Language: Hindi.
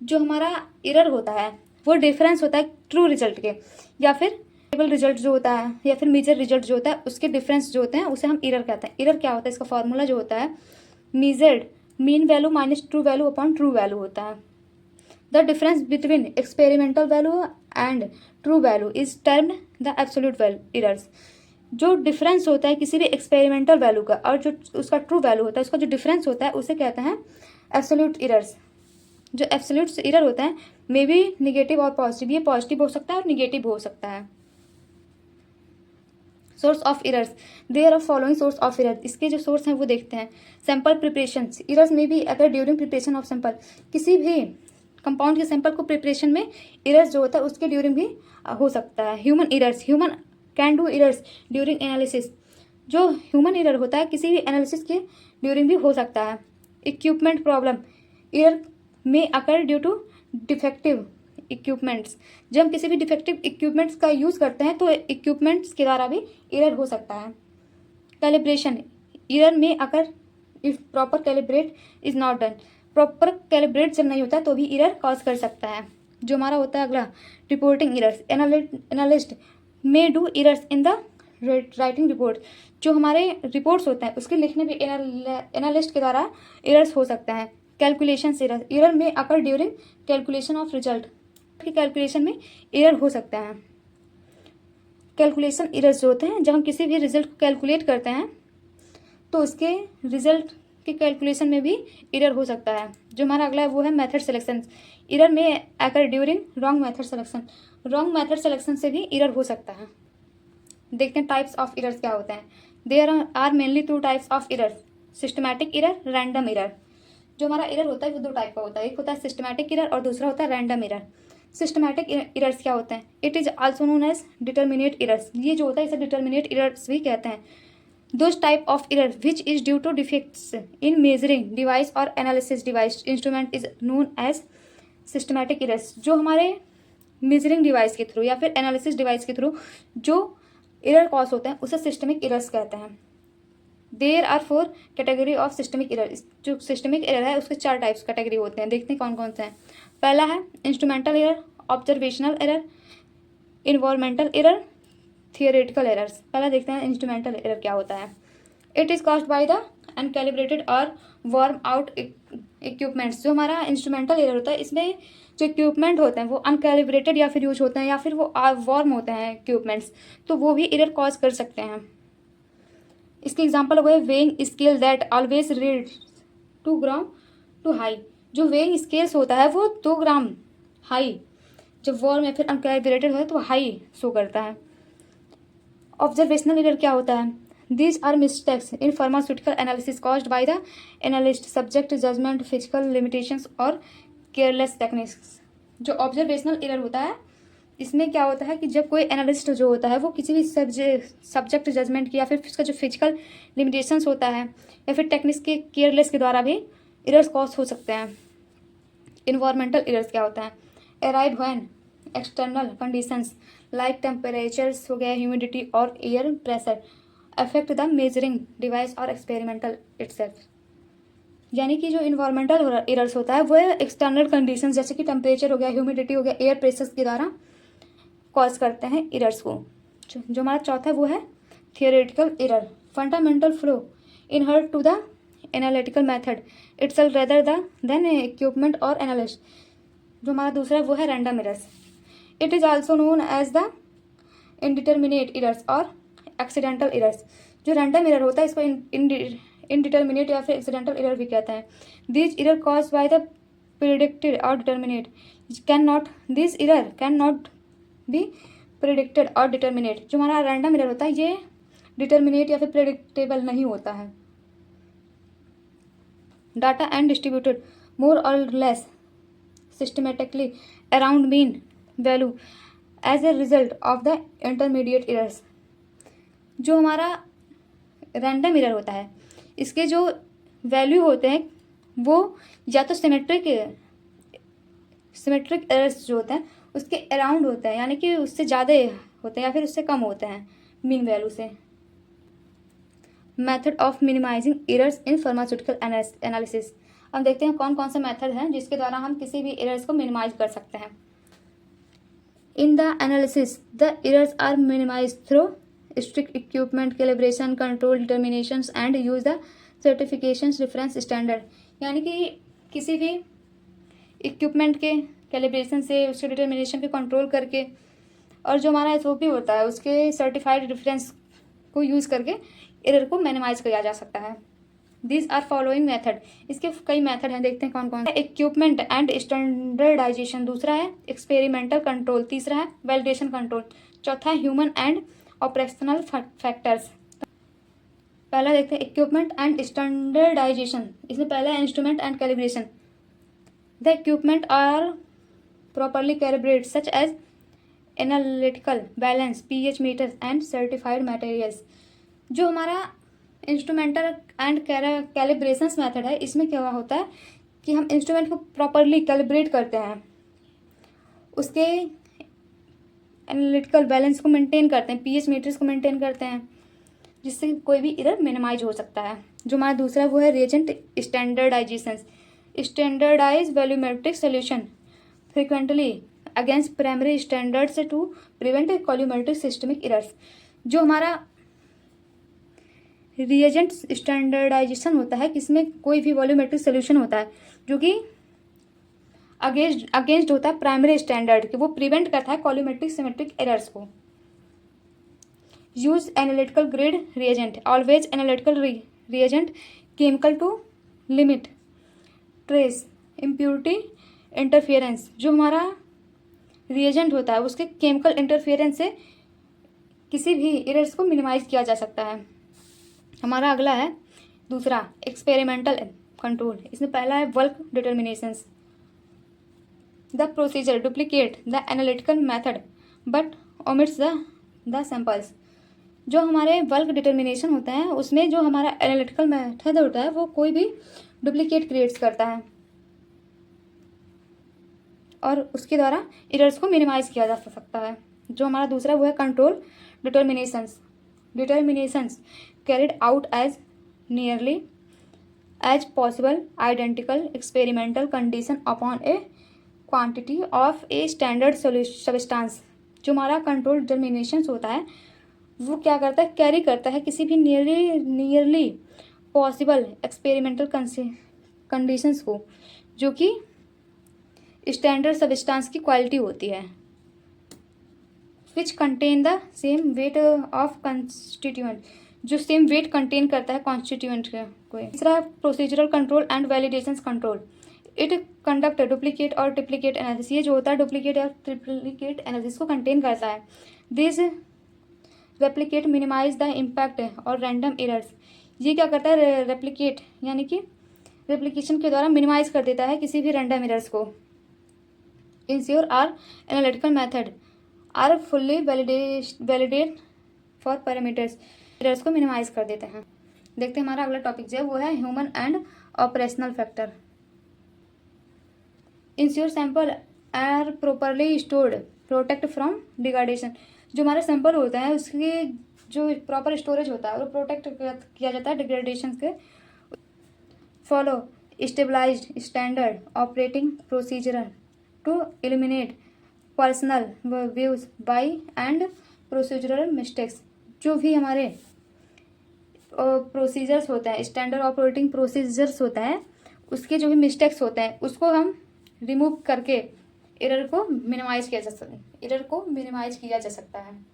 जो हमारा एरर होता है वो डिफरेंस होता है ट्रू रिजल्ट के, या फिर टेबल रिजल्ट जो होता है, या फिर मेजर रिजल्ट जो होता है उसके डिफरेंस जो होते हैं उसे हम एरर कहते हैं। एरर क्या होता है, इसका फॉर्मूला जो होता है measured mean value minus true value upon true value होता है। The difference between experimental value and true value is termed the absolute errors. जो डिफरेंस होता है किसी भी एक्सपेरिमेंटल वैल्यू का और जो उसका ट्रू वैल्यू होता है, उसका जो डिफरेंस होता है उसे कहते हैं एब्सोल्यूट एरर्स। जो एब्सोल्यूट एरर होता है मे बी निगेटिव और पॉजिटिव, ये पॉजिटिव हो सकता है और निगेटिव हो सकता है। Source of errors, there are following source of error. इसके जो सोर्स हैं वो देखते हैं। सैंपल प्रिपरेशन, एरर्स में भी अगर ड्यूरिंग प्रिपरेशन ऑफ सैंपल, किसी भी कंपाउंड के सैंपल को प्रिपरेशन में एरर्स जो होता है उसके ड्यूरिंग भी हो सकता है। Human errors, human can do errors during analysis. जो ह्यूमन एरर होता है किसी भी एनालिसिस के ड्यूरिंग भी हो सकता है। इक्विपमेंट प्रॉब्लम, एरर में occur due to defective equipments. जब हम किसी भी डिफेक्टिव इक्विपमेंट्स का यूज़ करते हैं तो इक्विपमेंट्स के द्वारा भी एरर हो सकता है। कैलिब्रेशन, एरर में occur if proper calibrate is not done. Proper calibrate जब नहीं होता तो भी एरर कॉज कर सकता है। जो हमारा होता है अगला reporting errors, analyst may do errors in the writing report. जो हमारे रिपोर्ट्स होते हैं उसके लिखने में एनालिस्ट के द्वारा एरर्स हो सकता है। कैलकुलेशन एरर, एरर में अकर ड्यूरिंग कैलकुलेशन ऑफ रिजल्ट। की कैलकुलेशन में एरर हो सकता है। कैलकुलेशन एरर्स जो होते हैं जब हम किसी भी रिजल्ट को कैलकुलेट करते हैं तो उसके रिजल्ट के कैलकुलेशन में भी एरर हो सकता है। जो हमारा अगला है वो है मेथड सिलेक्शन, एरर में अकर during wrong method selection. Wrong method selection से भी एरर हो सकता है। देखते हैं टाइप्स ऑफ एरर्स क्या होते हैं। There are mainly two types of errors, systematic error, random error. जो हमारा एरर होता है वो दो टाइप का होता है, एक होता है सिस्टमैटिक एरर और दूसरा होता है रैंडम एरर। सिस्टमैटिक एरर्स क्या होते हैं, it is also known as determinate errors. ये जो होता है इसे डिटर्मिनेट एरर्स भी कहते हैं। Those type of error which is due to defects in measuring device और analysis device instrument is known as systematic errors. जो हमारे मेजरिंग डिवाइस के थ्रू या फिर एनालिसिस डिवाइस के थ्रू जो एरर कॉज होते हैं उसे सिस्टमिक एरर्स कहते हैं। There are 4 category of systemic error. जो सिस्टमिक एरर है उसके 4 टाइप्स कैटेगरी होते हैं। देखते हैं कौन कौन से हैं। पहला है instrumental error, observational error, environmental error, theoretical errors. पहला देखते हैं इंस्ट्रूमेंटल एरर क्या होता है। It is caused by the uncalibrated और वार्म आउट इक्विपमेंट्स। जो हमारा इंस्ट्रूमेंटल एरर होता है इसमें जो इक्विपमेंट होते हैं वो अनकैलिब्रेटेड या फिर यूज होते हैं या फिर वो वार्म होते हैं इक्विपमेंट्स, तो वो भी एरर कॉज कर सकते हैं। इसके एग्जाम्पल हो गए weighing scale that always read 2 gram too high. जो वेइंग स्केल्स होता है वो 2 ग्राम हाई, जब वार्म या फिर अनकैलिब्रेटेड होता है तो हाई शो करता है। ऑब्जर्वेशनल एरर क्या होता है, these are mistakes in pharmaceutical analysis caused by the analyst subject judgement physical limitations और केयरलेस टेक्निक्स। जो ऑब्जर्वेशनल एरर होता है इसमें क्या होता है कि जब कोई एनालिस्ट जो होता है वो किसी भी सब्जेक्ट जजमेंट की या फिर उसका जो फिजिकल लिमिटेशंस होता है या फिर टेक्निक्स के केयरलेस के द्वारा भी एरर्स कॉज हो सकते हैं। इन्वायरमेंटल एरर्स क्या होता है, arrive when external conditions like temperatures हो गया, ह्यूमिडिटी और air pressure affect the measuring device और एक्सपेरिमेंटल इटसेल्फ। यानी कि जो इन्वायरमेंटल एरर्स होता है वो एक्सटर्नल कंडीशंस जैसे कि टेम्परेचर हो गया, ह्यूमिडिटी हो गया, एयर प्रेशर के द्वारा कॉज करते हैं एरर्स को। जो हमारा चौथा वो है theoretical error, fundamental flaw inherent to the analytical method itself rather than equipment और एनालिस्ट। जो हमारा दूसरा वो है random errors, it is also known as the indeterminate errors और एक्सीडेंटल एरर्स। जो रैंडम एरर होता है इसको इनडिटर्मिनेट या फिर एक्सीडेंटल एरर भी कहते हैं। This error cause by the predicted और determinate this error can not be predicted और डिटर्मिनेट। जो हमारा रैंडम एरर होता है ये डिटर्मिनेट या फिर प्रिडिक्टेबल नहीं होता है। डाटा एंड डिस्ट्रीब्यूटेड मोर और less systematically around mean value as a result of the intermediate errors. जो हमारा रैंडम एरर होता है इसके जो वैल्यू होते हैं वो या तो सिमेट्रिक एरर्स जो होते हैं उसके अराउंड होते हैं, यानी कि उससे ज़्यादा होते हैं या फिर उससे कम होते हैं मीन वैल्यू से। Method of minimizing errors in pharmaceutical analysis, हम देखते हैं कौन कौन से मेथड हैं जिसके द्वारा हम किसी भी एरर्स को मिनिमाइज कर सकते हैं। In the analysis the errors are minimize through strict equipment calibration control determinations and use the certification reference standard. यानी कि किसी भी इक्विपमेंट के कैलिब्रेशन से उसके डिटर्मिनेशन के कंट्रोल करके और जो हमारा एसओपी होता है उसके सर्टिफाइड रेफरेंस को यूज़ करके एरर को मिनिमाइज किया जा सकता है। दिस आर फॉलोइंग मेथड, इसके कई मेथड हैं, देखते हैं कौन कौन। इक्विपमेंट एंड स्टैंडर्डाइजेशन, दूसरा है एक्सपेरिमेंटल कंट्रोल, तीसरा है वैलिडेशन कंट्रोल, चौथा है ह्यूमन एंड ऑपरेशनल फैक्टर्स। पहला देखते हैं इक्विपमेंट एंड स्टैंडर्डाइजेशन, इसमें पहला है instrument and calibration. The equipment are properly calibrated such as analytical balance pH meter and certified materials. जो हमारा इंस्ट्रूमेंटल एंड कैलिब्रेशन मेथड है, इसमें क्या होता है कि हम इंस्ट्रूमेंट को प्रॉपरली कैलिब्रेट करते हैं, उसके एनालिटिकल बैलेंस को मेंटेन करते हैं, पीएच मीटर्स को मेंटेन करते हैं, जिससे कोई भी एरर मिनिमाइज हो सकता है। जो हमारा दूसरा वो है reagent standardization, standardize volumetric solution frequently against primary standards to prevent volumetric systemic errors. जो हमारा रिएजेंट स्टैंडर्डाइजेशन होता है, किसमें कोई भी वॉल्यूमेट्रिक सोल्यूशन होता है जो कि अगेंस्ट होता है प्राइमरी स्टैंडर्ड के, वो प्रिवेंट करता है कॉल्यूमेट्रिक सिमेट्रिक एरर्स को। Use analytical grade reagent, always analytical reagent chemical to limit trace impurity interference. जो हमारा रिएजेंट होता है उसके केमिकल इंटरफियरेंस से किसी भी एरर्स को मिनिमाइज किया जा सकता है। हमारा अगला है दूसरा एक्सपेरिमेंटल कंट्रोल, इसमें पहला है bulk determinations. The procedure duplicate the analytical method but omits the samples. जो हमारे बल्क डिटर्मिनेशन होता है उसमें जो हमारा एनालिटिकल मेथड होता है वो कोई भी डुप्लीकेट क्रिएट्स करता है और उसके द्वारा एरर्स को मिनिमाइज किया जा सकता है। जो हमारा दूसरा वो है control determinations carried out as nearly as possible identical experimental condition upon a quantity of a standard substance. जो हमारा कंट्रोल डिटर्मिनेशंस होता है वो क्या करता है, कैरी करता है किसी भी नियरली पॉसिबल एक्सपेरिमेंटल कंडीशंस को जो कि स्टैंडर्ड सब्सटेंस की क्वालिटी होती है, which contain the same weight of constituent, जो सेम वेट कंटेन करता है कॉन्स्टिट्यूएंट को। तीसरा procedural control and validation control, it conduct duplicate और ट्रिप्लीकेट एनालिसिस। ये जो होता है डुप्लीकेट और ट्रिप्लीकेट एनालिसिस को कंटेन करता है। This replicate minimize the impact और रैंडम एरर्स। ये क्या करता है, रेप्लीकेट यानी कि रेप्लीकेशन के द्वारा मिनिमाइज कर देता है किसी भी रैंडम एरर्स को। Ensure are analytical method are fully validate for parameters, errors को मिनिमाइज कर देते हैं। देखते हैं हमारा अगला टॉपिक जो है वो है human and operational factor. Ensure sample are properly stored protect from degradation. जो हमारा सैंपल होता है उसके जो प्रॉपर स्टोरेज होता है वो प्रोटेक्ट किया जाता है डिग्रेडेशन के। Follow stabilised standard operating procedure to eliminate personal views by and procedural mistakes. जो भी हमारे प्रोसीजर्स होते हैं, स्टैंडर्ड ऑपरेटिंग प्रोसीजर्स होता है, उसके जो भी मिस्टेक्स होते हैं उसको हम रिमूव करके एरर को मिनिमाइज किया जा सकता है।